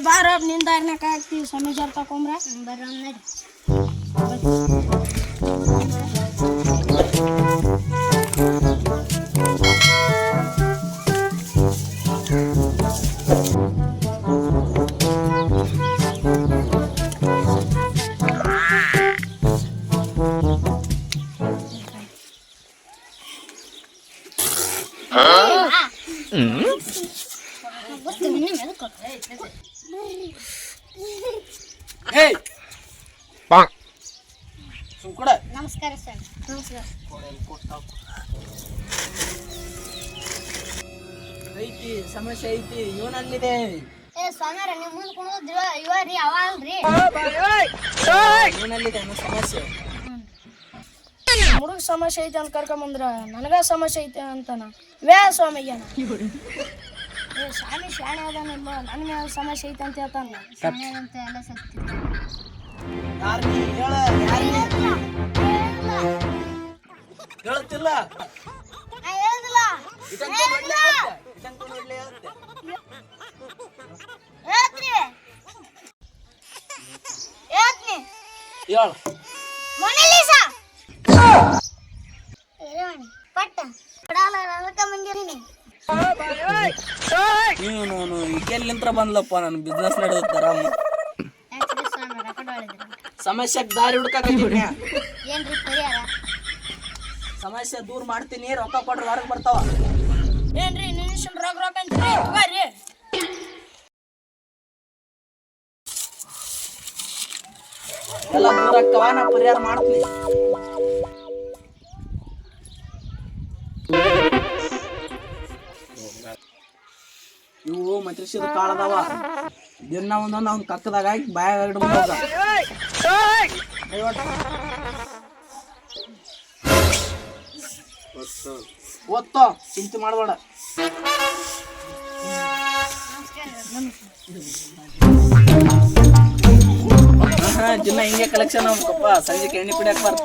ಬಾರ ನಿಂದಾರ್ನಾಕ ಹಾಕ್ತೀವಿ ಸಮೀಜರ್ ತಕೊಂಬ್ರ ಬರ್ರಿ ನಮಸ್ಕಾರ ಸರ್. ನಮಸ್ಕಾರ ಐತಿ ಸಮಸ್ಯೆ ಐತಿ. ಇವನಲ್ಲಿದೆ ಸ್ವಾಮಿಯರ ನಿಮ್ಮ ಮುಂದೆ ಕುಣಿದ್ ಇವ ರೀ ಅವ ಅಲ್ರಿ ಇವನಲ್ಲಿದೆ ಸಮಸ್ಯೆ. ಹುಡುಗ ಸಮಸ್ಯೆ ಐತೆ ಅಂತ ಕರ್ಕೊಂಬಂದ್ರ ನನಗ ಸಮಸ್ಯೆ ಐತೆ ಅಂತಾನ ವೇ ಸ್ವಾಮಿಗೇನ ಸ್ವಾಮಿ ಶಾಣೆ ಅದಾನಿಲ್ವ ನನಗೆ ಸಮಸ್ಯೆ ಐತೆ ಅಂತ ಹೇಳ್ತಾನ ಅಂತ ಎಲ್ಲ ಸತ್ತಿ ಹೇಳುತ್ತಿಲ್ಲ ನೀನು ಈಗೆಲ್ಲಿಂತ್ರ ಬಂದ್ಲಪ್ಪ ನನ್ನ ಬಿಸ್ನೆಸ್ ನಡೆಯುತ್ತಾರ ಸಮಸ್ಯೆಗೆ ದಾರಿ ಹುಡುಕಾಕತ್ತೀನಿ. ಸಮಸ್ಯೆ ದೂರ ಮಾಡ್ತೀನಿ, ರೊಕ್ಕ ಕೊಟ್ರೆ ಹೊರಗೆ ಬರ್ತಾವ. ಏನ್ರಿ ನಿಮಿಷ ರೊಕ್ಕ ಅಂತೀರಿ ತಗೋರಿ. ಎಲ್ಲ ದೂರ ಅಕ್ಕವ, ನಾ ಪರಿಹಾರ ಮಾಡ್ತೀನಿ. ಇವು ಮತ್ರಿಸಿದ ಕಾಳದವ ದಿನ ಒಂದೊಂದು ಅವ್ನ ಕಕ್ಕದಾಗ ಹಾಕಿ ಬಾಯಾಗ ಇಡ್ಬೋದು. ಓದ್ತೋ ಚಿಂತೆ ಮಾಡಬೇಡ. ದಿನ ಹಿಂಗೆ ಕಲೆಕ್ಷನ್ ಆಗ್ಬೇಕಪ್ಪ. ಸಂಜೆಗೆ ಎಣ್ಣೆ ಕುಡಿಯಕ್ಕೆ ಬರ್ತ